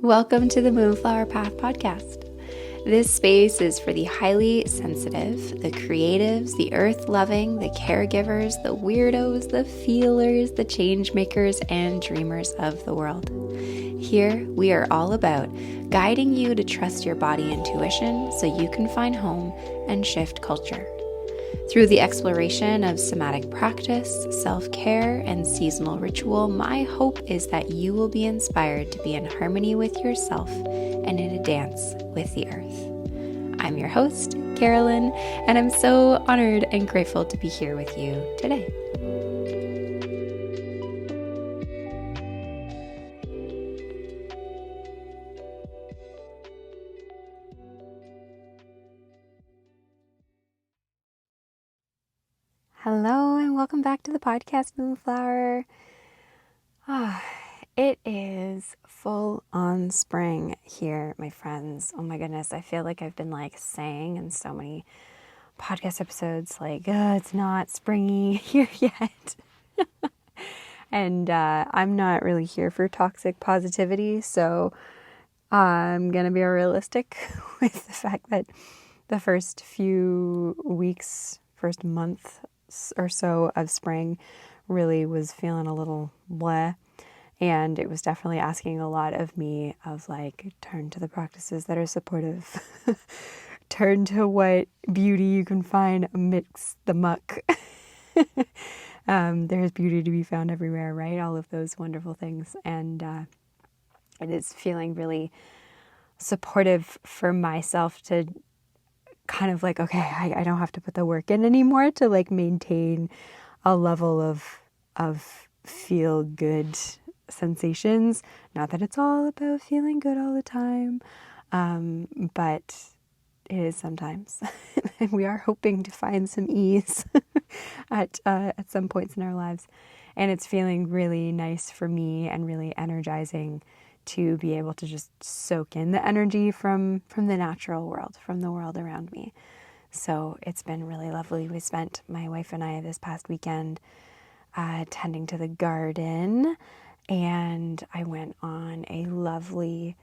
Welcome to the Moonflower Path podcast. This space is for the highly sensitive, the creatives, the earth-loving, the caregivers, the weirdos, the feelers, the change makers, and dreamers of the world. Here, we are all about guiding you to trust your body intuition so you can find home and shift culture. Through the exploration of somatic practice, self-care, and seasonal ritual, my hope is that you will be inspired to be in harmony with yourself and in a dance with the earth. I'm your host, Carolyn, and I'm so honored and grateful to be here with you today. Hello and welcome back to the podcast, Moonflower. It is full on spring here, my friends. Oh my goodness, I feel like I've been saying in so many podcast episodes, it's not springy here yet. And I'm not really here for toxic positivity, so I'm going to be realistic with the fact that the first few weeks, first month or so of spring really was feeling a little bleh, and it was definitely asking a lot of me of turn to the practices that are supportive. Turn to what beauty you can find amidst the muck. There's beauty to be found everywhere, right? All of those wonderful things. And it is feeling really supportive for myself to kind of okay, I don't have to put the work in anymore to maintain a level of feel good sensations. Not that it's all about feeling good all the time, but it is sometimes. And we are hoping to find some ease at some points in our lives. And it's feeling really nice for me and really energizing to be able to just soak in the energy from the natural world, from the world around me. So it's been really lovely. We spent, my wife and I, this past weekend tending to the garden, and I went on a lovely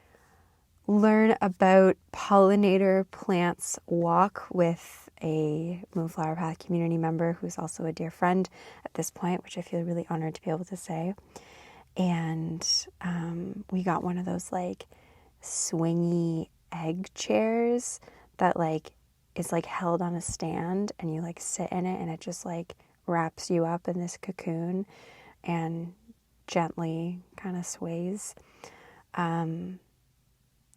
learn about pollinator plants walk with a Moonflower Path community member who's also a dear friend at this point, which I feel really honored to be able to say. And we got one of those swingy egg chairs that is held on a stand, and you sit in it, and it just wraps you up in this cocoon and gently kind of sways. And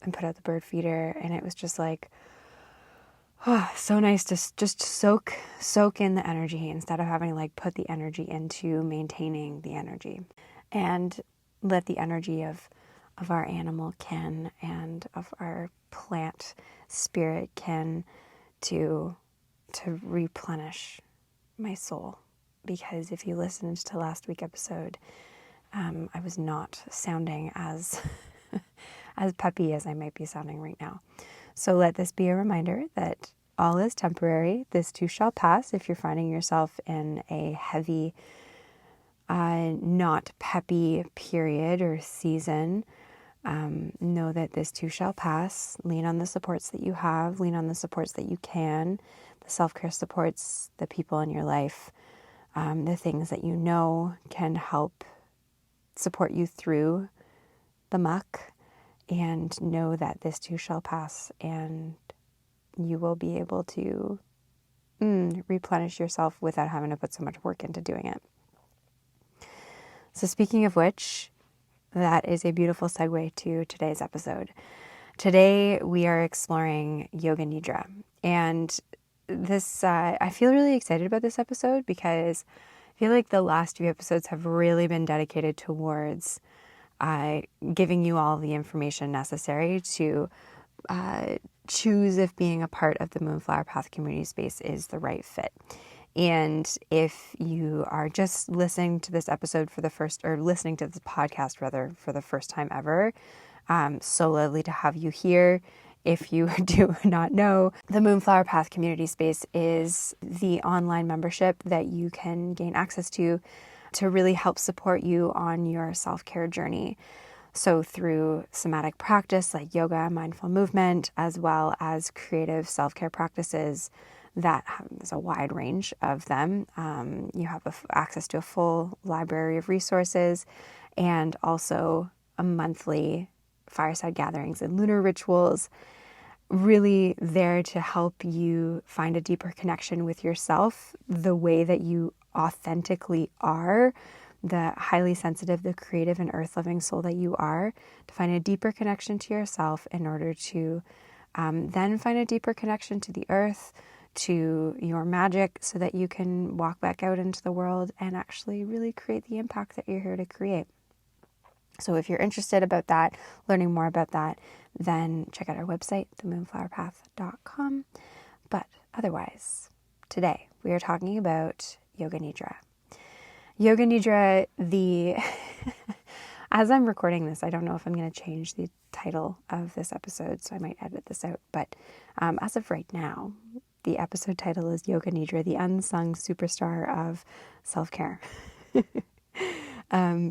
put out the bird feeder, and it was just so nice to just soak in the energy instead of having to put the energy into maintaining the energy. And let the energy of our animal kin and of our plant spirit kin to replenish my soul. Because if you listened to last week's episode, I was not sounding as as peppy as I might be sounding right now. So let this be a reminder that all is temporary. This too shall pass. If you're finding yourself in a heavy, not peppy period or season, know that this too shall pass. Lean on the supports that you have. Lean on the supports that you can. The self-care supports, the people in your life, the things that you know can help support you through the muck. And know that this too shall pass, and you will be able to replenish yourself without having to put so much work into doing it. So speaking of which, that is a beautiful segue to today's episode. Today we are exploring Yoga Nidra, and this I feel really excited about this episode because I feel like the last few episodes have really been dedicated towards giving you all the information necessary to choose if being a part of the Moonflower Path community space is the right fit. And if you are just listening to this episode listening to this podcast rather for the first time ever, so lovely to have you here. If you do not know, the Moonflower Path community space is the online membership that you can gain access to really help support you on your self-care journey. So through somatic practice like yoga, mindful movement, as well as creative self-care practices that there's a wide range of them. You have access to a full library of resources and also a monthly fireside gatherings and lunar rituals, really there to help you find a deeper connection with yourself, the way that you authentically are, the highly sensitive, the creative and earth-loving soul that you are, to find a deeper connection to yourself in order to then find a deeper connection to the earth, to your magic, so that you can walk back out into the world and actually really create the impact that you're here to create. So if you're interested about that, learning more about that, then check out our website, themoonflowerpath.com. But otherwise, today we are talking about Yoga Nidra. Yoga Nidra, as I'm recording this, I don't know if I'm going to change the title of this episode, so I might edit this out. But as of right now, the episode title is Yoga Nidra, the unsung superstar of self-care.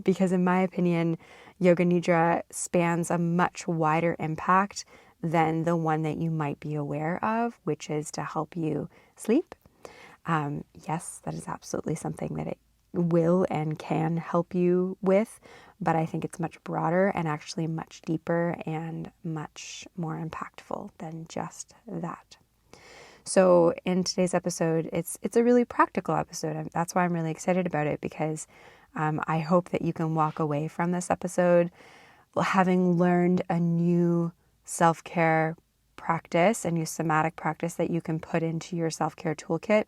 Because in my opinion, Yoga Nidra spans a much wider impact than the one that you might be aware of, which is to help you sleep. Yes, that is absolutely something that it will and can help you with, but I think it's much broader and actually much deeper and much more impactful than just that. So in today's episode, it's a really practical episode. That's why I'm really excited about it, because I hope that you can walk away from this episode having learned a new self-care practice, a new somatic practice that you can put into your self-care toolkit,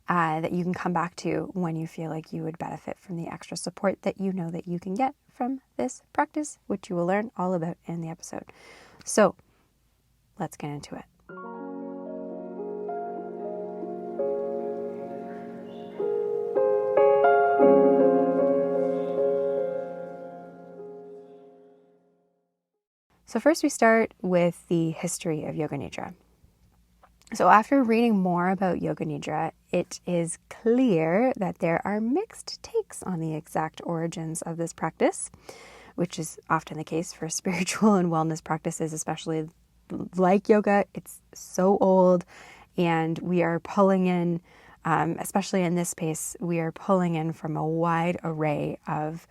that you can come back to when you feel like you would benefit from the extra support that you know that you can get from this practice, which you will learn all about in the episode. So let's get into it. So first we start with the history of Yoga Nidra. So after reading more about Yoga Nidra, it is clear that there are mixed takes on the exact origins of this practice, which is often the case for spiritual and wellness practices, especially like yoga. It's so old, and we are pulling in, especially in this space, we are pulling in from a wide array of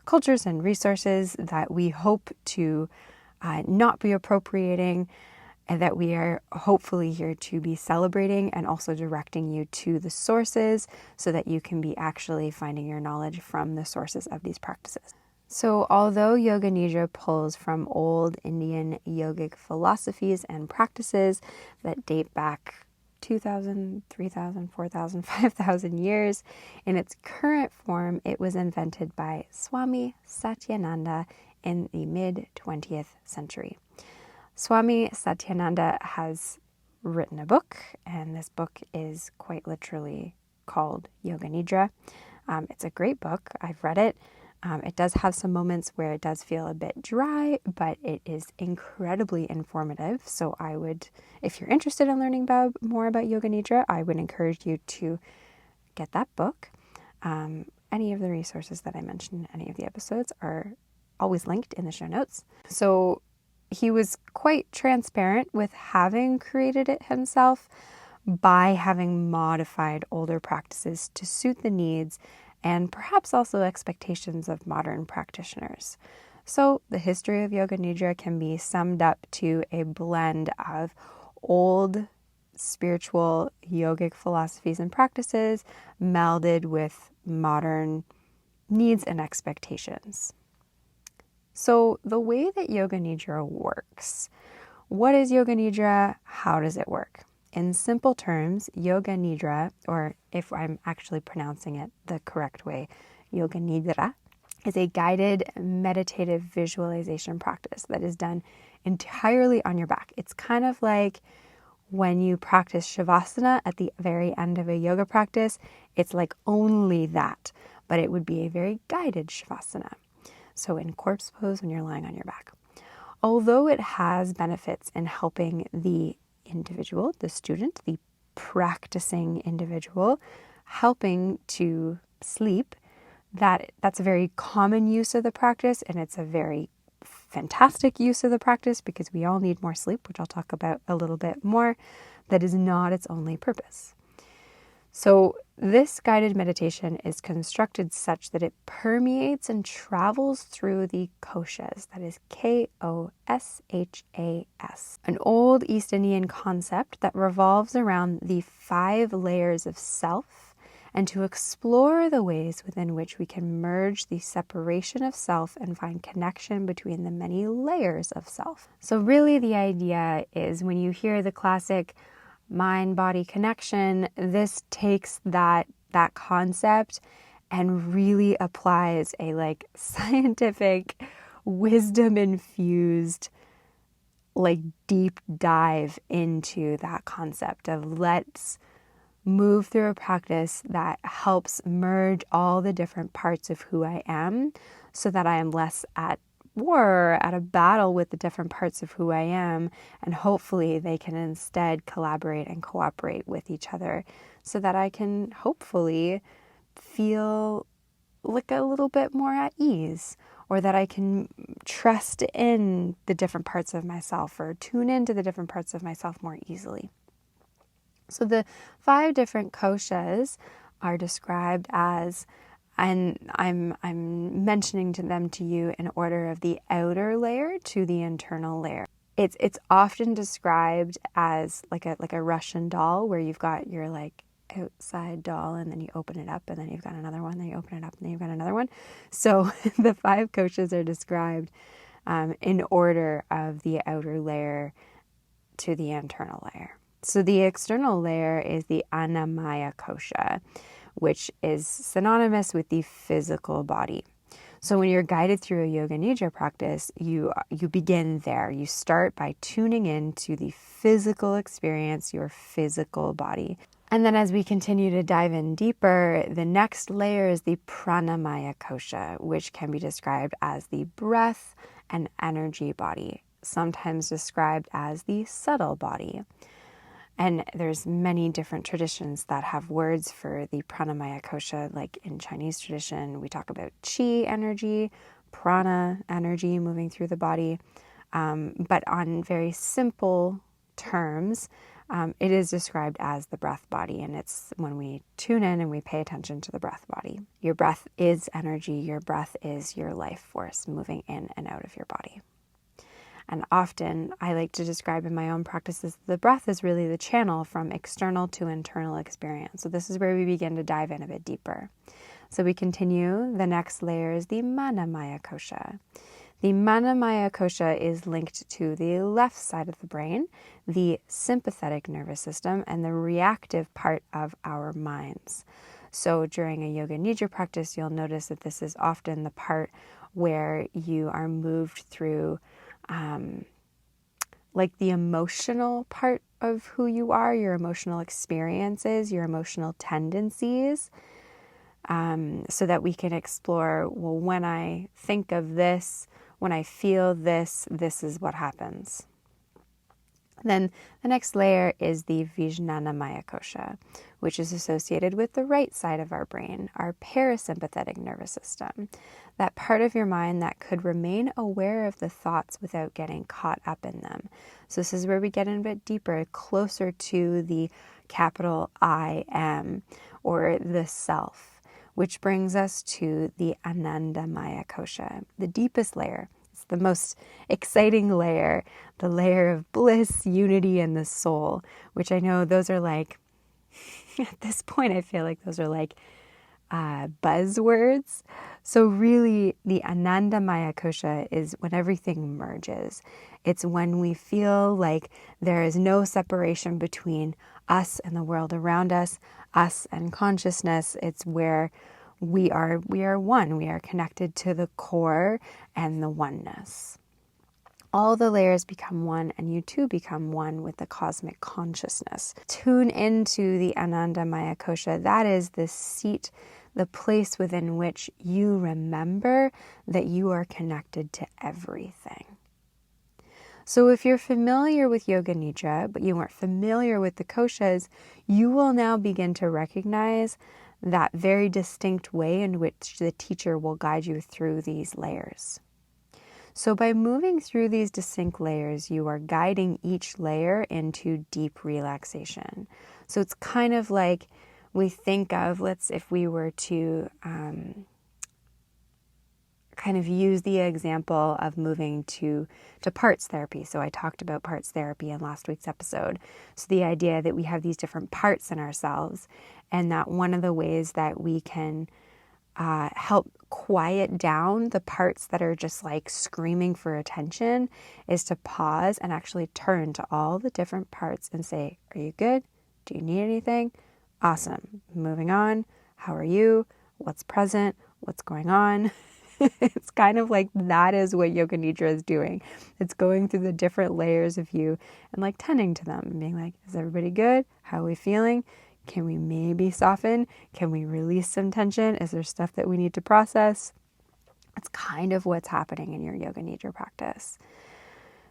cultures and resources that we hope to not be appropriating, and that we are hopefully here to be celebrating and also directing you to the sources so that you can be actually finding your knowledge from the sources of these practices. So although Yoga Nidra pulls from old Indian yogic philosophies and practices that date back 2,000, 3,000, 4,000, 5,000 years, in its current form, it was invented by Swami Satyananda in the mid-20th century. Swami Satyananda has written a book, and this book is quite literally called Yoga Nidra. It's a great book. I've read it. It does have some moments where it does feel a bit dry, but it is incredibly informative. So I would, if you're interested in learning more about Yoga Nidra, I would encourage you to get that book. Any of the resources that I mentioned in any of the episodes are always linked in the show notes. So he was quite transparent with having created it himself by having modified older practices to suit the needs and perhaps also expectations of modern practitioners. So the history of Yoga Nidra can be summed up to a blend of old spiritual yogic philosophies and practices melded with modern needs and expectations. So the way that Yoga Nidra works, what is Yoga Nidra? How does it work? In simple terms, Yoga Nidra, or if I'm actually pronouncing it the correct way, Yoga Nidra, is a guided meditative visualization practice that is done entirely on your back. It's kind of like when you practice Shavasana at the very end of a yoga practice. It's like only that, but it would be a very guided Shavasana. So in corpse pose when you're lying on your back. Although it has benefits in helping the individual, the student, the practicing individual, helping to sleep, that's a very common use of the practice, and it's a very fantastic use of the practice because we all need more sleep, which I'll talk about a little bit more. That is not its only purpose. So this guided meditation is constructed such that it permeates and travels through the koshas. That is Koshas, an old East Indian concept that revolves around the 5 layers of self, and to explore the ways within which we can merge the separation of self and find connection between the many layers of self. So really the idea is, when you hear the classic mind-body connection, this takes that concept and really applies a like scientific, wisdom-infused, like deep dive into that concept of let's move through a practice that helps merge all the different parts of who I am, so that I am less at war, at a battle with the different parts of who I am, and hopefully they can instead collaborate and cooperate with each other, so that I can hopefully feel like a little bit more at ease, or that I can trust in the different parts of myself or tune into the different parts of myself more easily. So the 5 different koshas are described as, and I'm mentioning them to you in order of the outer layer to the internal layer. It's often described as like a Russian doll, where you've got your like outside doll, and then you open it up, and then you've got another one, then you open it up, and then you've got another one. So the 5 koshas are described in order of the outer layer to the internal layer. So the external layer is the Annamaya kosha, which is synonymous with the physical body. So when you're guided through a Yoga Nidra practice, you begin there. You start by tuning into the physical experience, your physical body. And then as we continue to dive in deeper, the next layer is the Pranamaya kosha, which can be described as the breath and energy body, sometimes described as the subtle body. And there's many different traditions that have words for the pranamaya kosha. Like in Chinese tradition, we talk about qi energy, prana energy moving through the body. But on very simple terms, it is described as the breath body. And it's when we tune in and we pay attention to the breath body. Your breath is energy. Your breath is your life force moving in and out of your body. And often I like to describe in my own practices, the breath is really the channel from external to internal experience. So this is where we begin to dive in a bit deeper. So we continue. The next layer is the Manamaya kosha. The Manamaya kosha is linked to the left side of the brain, the sympathetic nervous system, and the reactive part of our minds. So during a Yoga Nidra practice, you'll notice that this is often the part where you are moved through like the emotional part of who you are, your emotional experiences, your emotional tendencies, so that we can explore, well, when I think of this, when I feel this, this is what happens. Then the next layer is the Vijnanamaya kosha, which is associated with the right side of our brain, our parasympathetic nervous system, that part of your mind that could remain aware of the thoughts without getting caught up in them. So this is where we get in a bit deeper, closer to the capital I am, or the self, which brings us to the Anandamaya kosha, the deepest layer. It's the most exciting layer, the layer of bliss, unity, and the soul, which I know those are like, at this point, I feel like those are like buzzwords. So really, the Anandamaya kosha is when everything merges. It's when we feel like there is no separation between us and the world around us and consciousness. It's where we are one. We are connected to the core and the oneness. All the layers become one, and you too become one with the cosmic consciousness. Tune into the Anandamaya kosha. That is the seat, the place within which you remember that you are connected to everything. So if you're familiar with Yoga Nidra, but you weren't familiar with the koshas, you will now begin to recognize that very distinct way in which the teacher will guide you through these layers. So by moving through these distinct layers, you are guiding each layer into deep relaxation. So it's kind of like we think of, if we were to kind of use the example of moving to parts therapy. So I talked about parts therapy in last week's episode. So the idea that we have these different parts in ourselves, and that one of the ways that we can help quiet down the parts that are just like screaming for attention is to pause and actually turn to all the different parts and say, are you good? Do you need anything? Awesome. Moving on. How are you? What's present? What's going on? It's kind of like that is what Yoga Nidra is doing. It's going through the different layers of you and like tending to them and being like, is everybody good? How are we feeling? Can we maybe soften? Can we release some tension? Is there stuff that we need to process? It's kind of what's happening in your Yoga Nidra practice.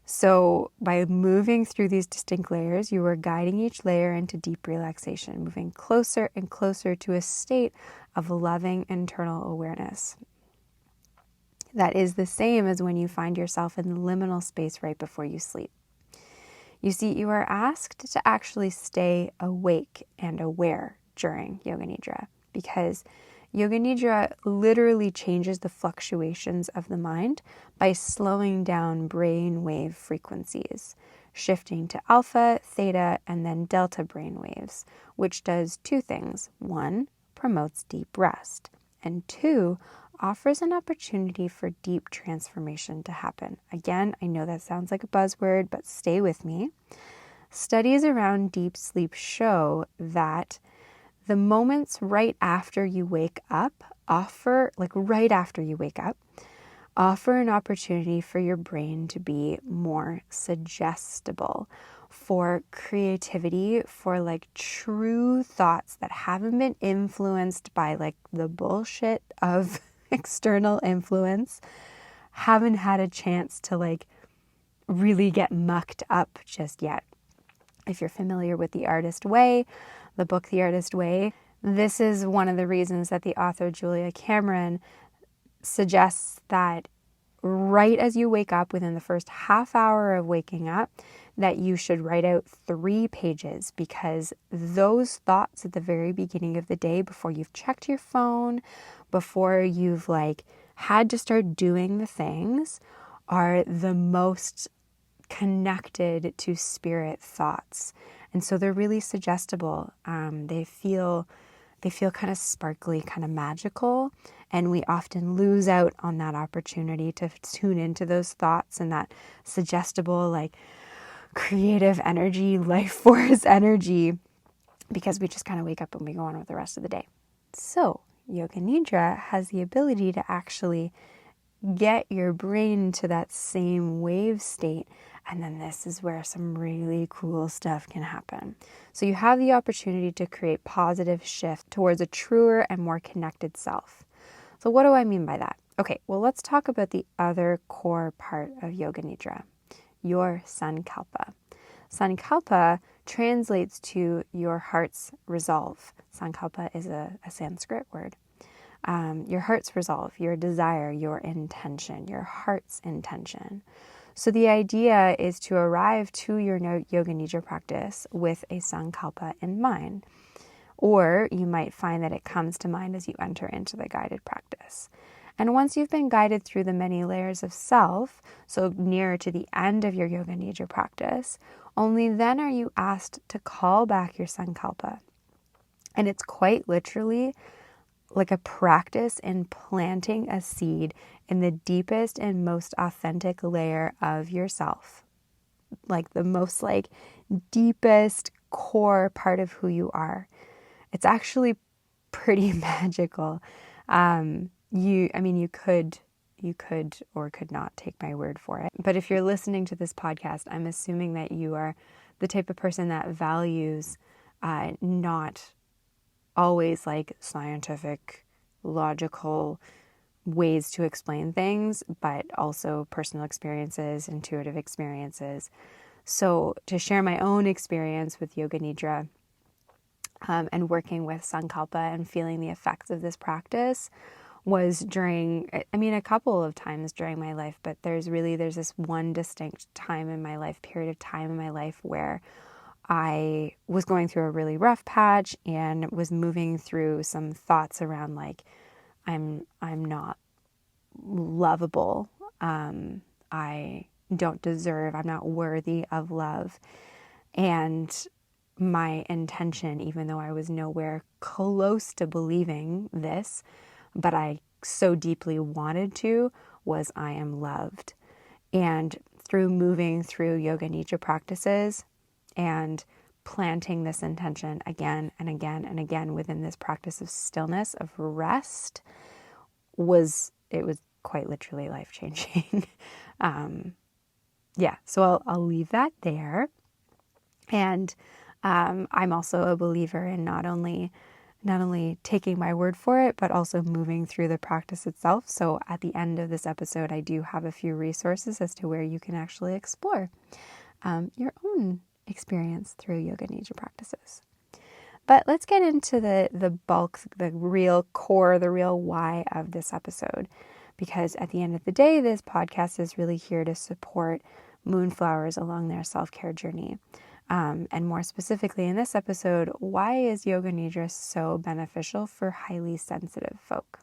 So by moving through these distinct layers, you are guiding each layer into deep relaxation, moving closer and closer to a state of loving internal awareness. That is the same as when you find yourself in the liminal space right before you sleep. You see, you are asked to actually stay awake and aware during Yoga Nidra, because Yoga Nidra literally changes the fluctuations of the mind by slowing down brain wave frequencies, shifting to alpha, theta, and then delta brain waves, which does two things. One, promotes deep rest, and two, offers an opportunity for deep transformation to happen. Again, I know that sounds like a buzzword, but stay with me. Studies around deep sleep show that the moments right after you wake up offer an opportunity for your brain to be more suggestible, for creativity, for like true thoughts that haven't been influenced by like the bullshit of external influence, haven't had a chance to like really get mucked up just yet. If you're familiar with The Artist Way, the book The Artist Way, this is one of the reasons that the author Julia Cameron suggests that right as you wake up, within the first half hour of waking up, that you should write out 3 pages, because those thoughts at the very beginning of the day, before you've checked your phone, before you've like had to start doing the things, are the most connected to spirit thoughts. And so they're really suggestible. They feel kind of sparkly, kind of magical. And we often lose out on that opportunity to tune into those thoughts and that suggestible, like creative energy, life force energy, because we just kind of wake up and we go on with the rest of the day. So Yoga Nidra has the ability to actually get your brain to that same wave state. And then this is where some really cool stuff can happen. So you have the opportunity to create positive shift towards a truer and more connected self. So what do I mean by that? Okay, well, let's talk about the other core part of Yoga Nidra, your sankalpa. Sankalpa translates to your heart's resolve. Sankalpa is a Sanskrit word. Your heart's resolve, your desire, your intention, your heart's intention. So the idea is to arrive to your Yoga Nidra practice with a sankalpa in mind. Or you might find that it comes to mind as you enter into the guided practice. And once you've been guided through the many layers of self, so nearer to the end of your Yoga Nidra practice, only then are you asked to call back your sankalpa. And it's quite literally like a practice in planting a seed in the deepest and most authentic layer of yourself. Like the most like deepest core part of who you are. It's actually pretty magical. You could or could not take my word for it. But if you're listening to this podcast, I'm assuming that you are the type of person that values not always like scientific, logical ways to explain things, but also personal experiences, intuitive experiences. So to share my own experience with Yoga Nidra, and working with Sankalpa and feeling the effects of this practice was during, a couple of times during my life, but there's this one distinct time in my life, period of time in my life where I was going through a really rough patch and was moving through some thoughts around like, I'm not lovable. I don't deserve, I'm not worthy of love. And my intention, even though I was nowhere close to believing this, but I so deeply wanted to, was I am loved. And through moving through Yoga Nidra practices and planting this intention again and again and again within this practice of stillness, of rest, it was quite literally life-changing. So I'll leave that there. And I'm also a believer in not only taking my word for it, but also moving through the practice itself. So at the end of this episode, I do have a few resources as to where you can actually explore your own experience through Yoga Nidra practices. But let's get into the bulk, the real core, the real why of this episode. Because at the end of the day, this podcast is really here to support Moonflowers along their self-care journey. And more specifically in this episode, why is Yoga Nidra so beneficial for highly sensitive folk?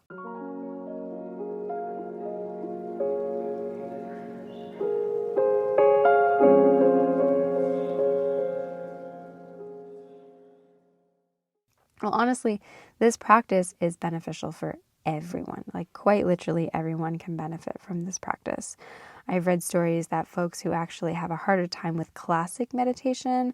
Well, honestly, this practice is beneficial for everyone. Like quite literally everyone can benefit from this practice. I've read stories that folks who actually have a harder time with classic meditation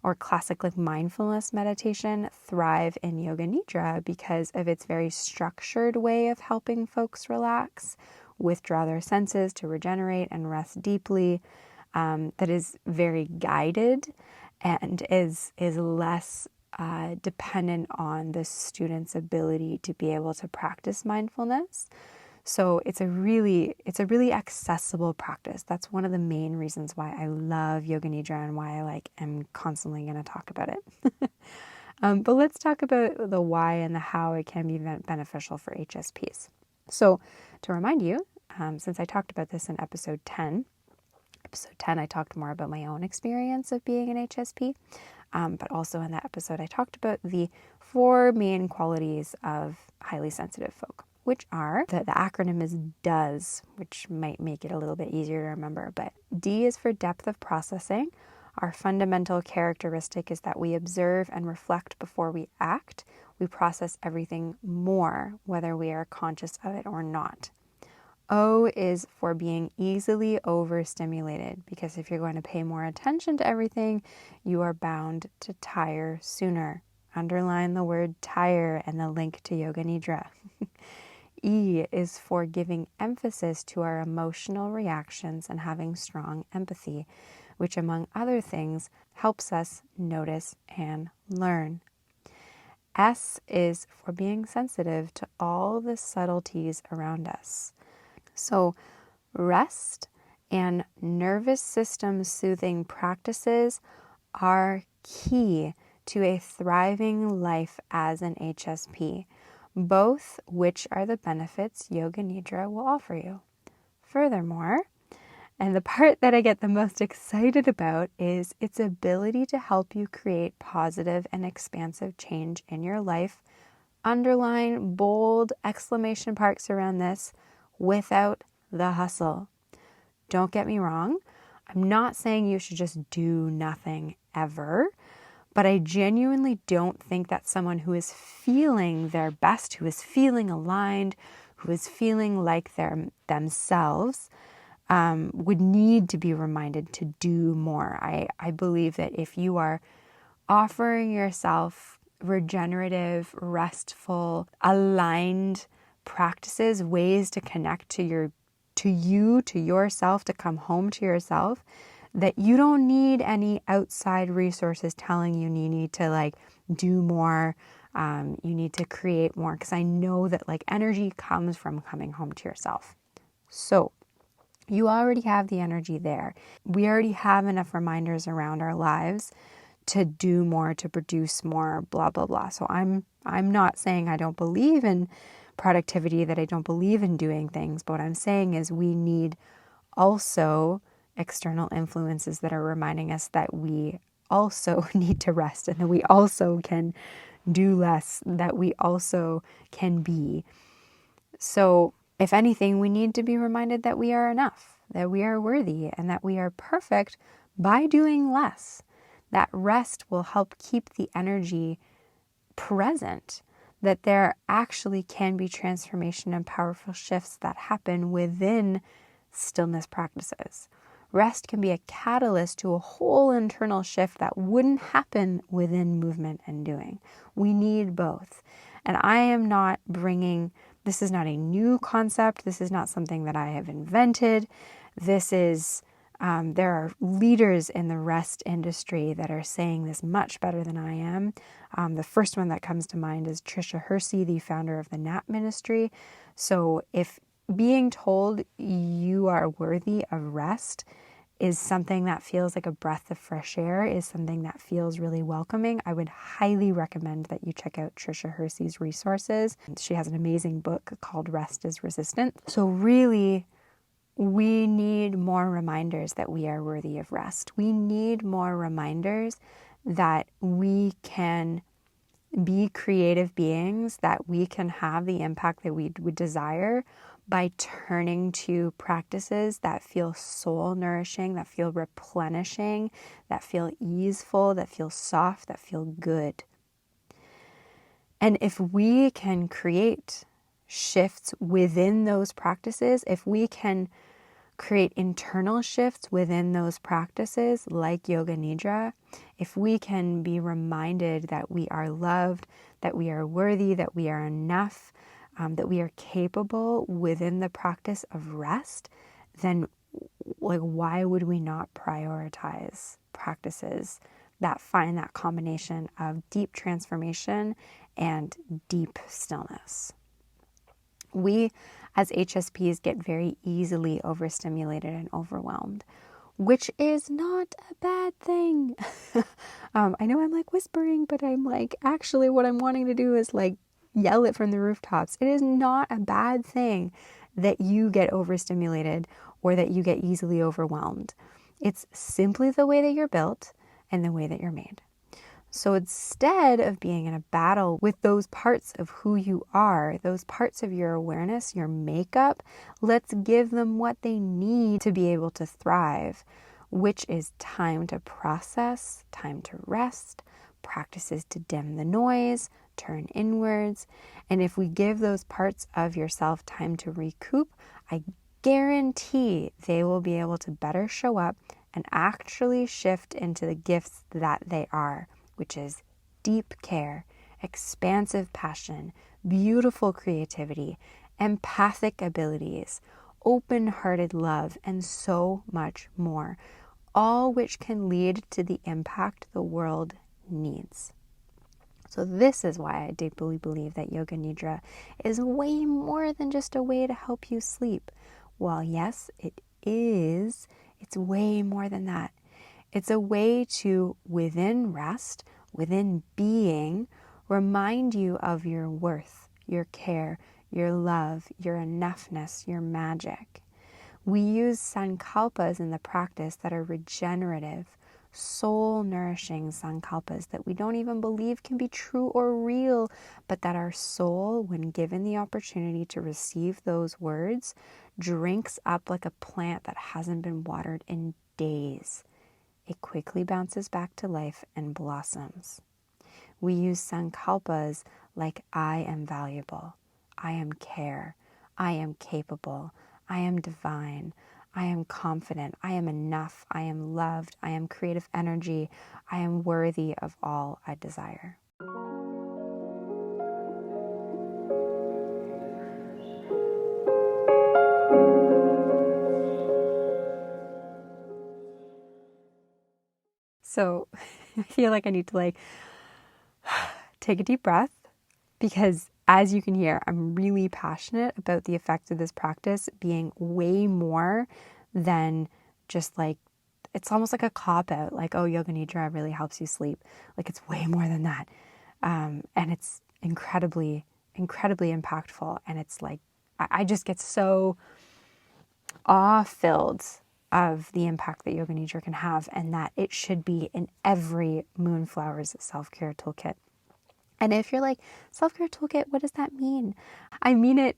or classic like mindfulness meditation thrive in Yoga Nidra because of its very structured way of helping folks relax, withdraw their senses to regenerate and rest deeply. That is very guided and is less dependent on the student's ability to be able to practice mindfulness. So it's a really accessible practice. That's one of the main reasons why I love Yoga Nidra and why I am constantly going to talk about it. But let's talk about the why and the how it can be beneficial for HSPs. So to remind you, since I talked about this in episode 10, I talked more about my own experience of being an HSP. But also in that episode, I talked about the 4 main qualities of highly sensitive folk, which are, the acronym is DOES, which might make it a little bit easier to remember. But D is for depth of processing. Our fundamental characteristic is that we observe and reflect before we act. We process everything more, whether we are conscious of it or not. O is for being easily overstimulated, because if you're going to pay more attention to everything, you are bound to tire sooner. Underline the word tire and the link to Yoga Nidra. E is for giving emphasis to our emotional reactions and having strong empathy, which among other things helps us notice and learn. S is for being sensitive to all the subtleties around us. So rest and nervous system soothing practices are key to a thriving life as an HSP, both which are the benefits Yoga Nidra will offer you. Furthermore, and the part that I get the most excited about, is its ability to help you create positive and expansive change in your life. Underline, bold, exclamation marks around this, without the hustle. Don't get me wrong. I'm not saying you should just do nothing ever, but I genuinely don't think that someone who is feeling their best, who is feeling aligned, who is feeling like themselves, would need to be reminded to do more. I believe that if you are offering yourself regenerative, restful, aligned practices, ways to connect to yourself, to come home to yourself, that you don't need any outside resources telling you need to do more, you need to create more, because I know that energy comes from coming home to yourself. So you already have the energy there. We already have enough reminders around our lives to do more, to produce more, blah, blah, blah. So I'm not saying I don't believe in productivity, that I don't believe in doing things. But what I'm saying is we need also external influences that are reminding us that we also need to rest, and that we also can do less, that we also can be. So if anything, we need to be reminded that we are enough, that we are worthy, and that we are perfect by doing less. That rest will help keep the energy present, that there actually can be transformation and powerful shifts that happen within stillness practices. Rest can be a catalyst to a whole internal shift that wouldn't happen within movement and doing. We need both. And I am not bringing, this is not a new concept. This is not something that I have invented. This is, there are leaders in the rest industry that are saying this much better than I am. The first one that comes to mind is Trisha Hersey, the founder of the Nap Ministry. So if being told you are worthy of rest is something that feels like a breath of fresh air, is something that feels really welcoming, I would highly recommend that you check out Trisha Hersey's resources. She has an amazing book called Rest is Resistant. So really, we need more reminders that we are worthy of rest. We need more reminders that we can be creative beings, that we can have the impact that we would desire by turning to practices that feel soul nourishing, that feel replenishing, that feel easeful, that feel soft, that feel good. And if we can create shifts within those practices, if we can create internal shifts within those practices like Yoga Nidra, if we can be reminded that we are loved, that we are worthy, that we are enough, that we are capable within the practice of rest, then why would we not prioritize practices that find that combination of deep transformation and deep stillness? We as HSPs get very easily overstimulated and overwhelmed, which is not a bad thing. I know I'm whispering, but I'm actually what I'm wanting to do is yell it from the rooftops. It is not a bad thing that you get overstimulated or that you get easily overwhelmed. It's simply the way that you're built and the way that you're made. So instead of being in a battle with those parts of who you are, those parts of your awareness, your makeup, let's give them what they need to be able to thrive, which is time to process, time to rest, practices to dim the noise, turn inwards. And if we give those parts of yourself time to recoup, I guarantee they will be able to better show up and actually shift into the gifts that they are, which is deep care, expansive passion, beautiful creativity, empathic abilities, open-hearted love, and so much more, all which can lead to the impact the world needs. So this is why I deeply believe that Yoga Nidra is way more than just a way to help you sleep. While yes, it is, it's way more than that. It's a way to, within rest, within being, remind you of your worth, your care, your love, your enoughness, your magic. We use sankalpas in the practice that are regenerative, soul-nourishing sankalpas that we don't even believe can be true or real, but that our soul, when given the opportunity to receive those words, drinks up like a plant that hasn't been watered in days. It quickly bounces back to life and blossoms. We use sankalpas like I am valuable, I am care, I am capable, I am divine, I am confident, I am enough, I am loved, I am creative energy, I am worthy of all I desire. So I feel like I need to take a deep breath, because as you can hear, I'm really passionate about the effect of this practice being way more than just it's almost like a cop-out, like, oh, Yoga Nidra really helps you sleep. Like, it's way more than that. And it's incredibly, incredibly impactful. And it's like, I just get so awe-filled of the impact that Yoga Nidra can have, and that it should be in every Moonflower's self-care toolkit. And if you're like, self-care toolkit, what does that mean? I mean it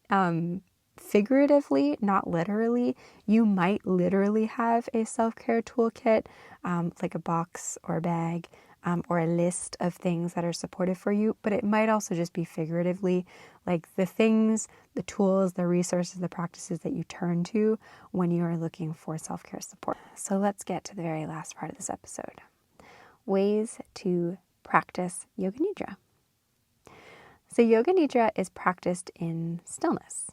figuratively, not literally. You might literally have a self-care toolkit, like a box or a bag, or a list of things that are supportive for you, but it might also just be figuratively, like the things, the tools, the resources, the practices that you turn to when you are looking for self-care support. So let's get to the very last part of this episode. Ways to practice Yoga Nidra. So Yoga Nidra is practiced in stillness,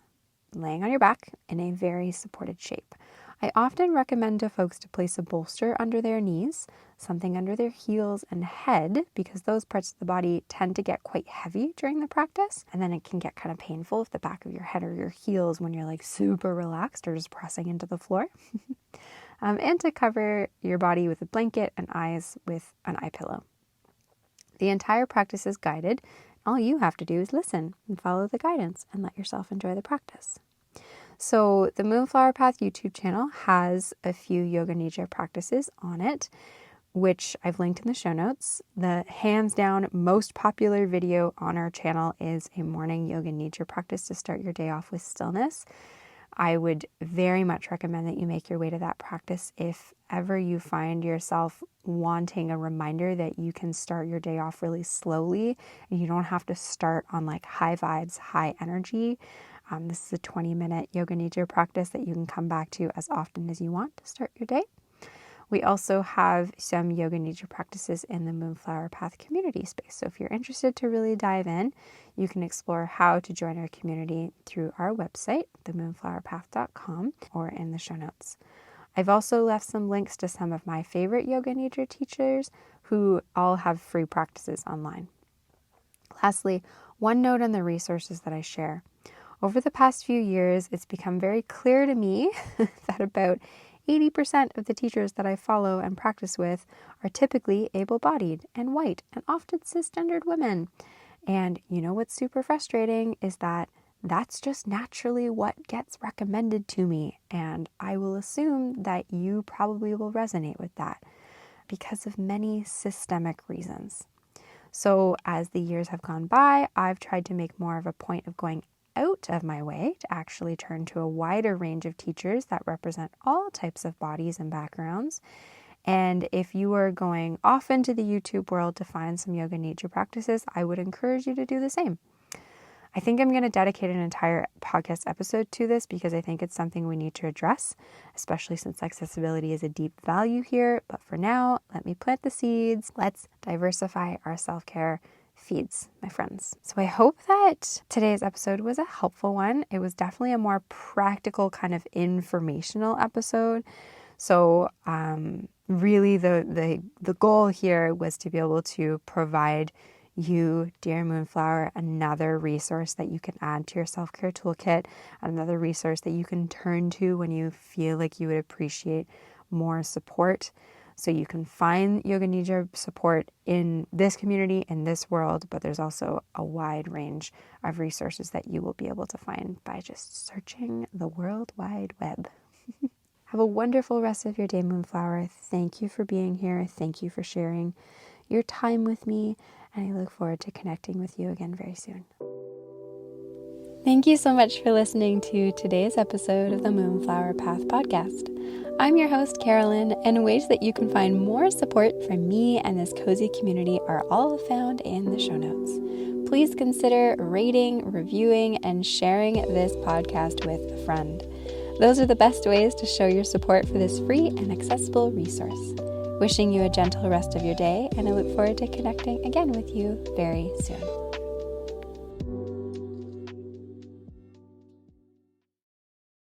laying on your back in a very supported shape. I often recommend to folks to place a bolster under their knees, something under their heels and head, because those parts of the body tend to get quite heavy during the practice. And then it can get kind of painful if the back of your head or your heels when you're like super relaxed or just pressing into the floor. And to cover your body with a blanket and eyes with an eye pillow. The entire practice is guided. All you have to do is listen and follow the guidance and let yourself enjoy the practice. So the Moonflower Path YouTube channel has a few Yoga Nidra practices on it, which I've linked in the show notes. The hands down most popular video on our channel is a morning Yoga Nidra practice to start your day off with stillness. I would very much recommend that you make your way to that practice if ever you find yourself wanting a reminder that you can start your day off really slowly and you don't have to start on like high vibes, high energy. This is a 20-minute Yoga Nidra practice that you can come back to as often as you want to start your day. We also have some Yoga Nidra practices in the Moonflower Path community space. So if you're interested to really dive in, you can explore how to join our community through our website, themoonflowerpath.com, or in the show notes. I've also left some links to some of my favorite Yoga Nidra teachers who all have free practices online. Lastly, one note on the resources that I share. Over the past few years, it's become very clear to me that about 80% of the teachers that I follow and practice with are typically able-bodied and white and often cisgendered women. And you know what's super frustrating is that that's just naturally what gets recommended to me. And I will assume that you probably will resonate with that because of many systemic reasons. So as the years have gone by, I've tried to make more of a point of going out of my way to actually turn to a wider range of teachers that represent all types of bodies and backgrounds. And if you are going off into the YouTube world to find some Yoga Nidra practices, I would encourage you to do the same. I think I'm going to dedicate an entire podcast episode to this because I think it's something we need to address, especially since accessibility is a deep value here. But for now, let me plant the seeds. Let's diversify our self-care feeds, my friends. So I hope that today's episode was a helpful one. It was definitely a more practical kind of informational episode. So really the goal here was to be able to provide you, dear Moonflower, another resource that you can add to your self-care toolkit, another resource that you can turn to when you feel like you would appreciate more support. So you can find Yoga Nidra support in this community, in this world, but there's also a wide range of resources that you will be able to find by just searching the World Wide Web. Have a wonderful rest of your day, Moonflower. Thank you for being here. Thank you for sharing your time with me, and I look forward to connecting with you again very soon. Thank you so much for listening to today's episode of the Moonflower Path podcast. I'm your host, Carolyn, and ways that you can find more support from me and this cozy community are all found in the show notes. Please consider rating, reviewing, and sharing this podcast with a friend. Those are the best ways to show your support for this free and accessible resource. Wishing you a gentle rest of your day, and I look forward to connecting again with you very soon.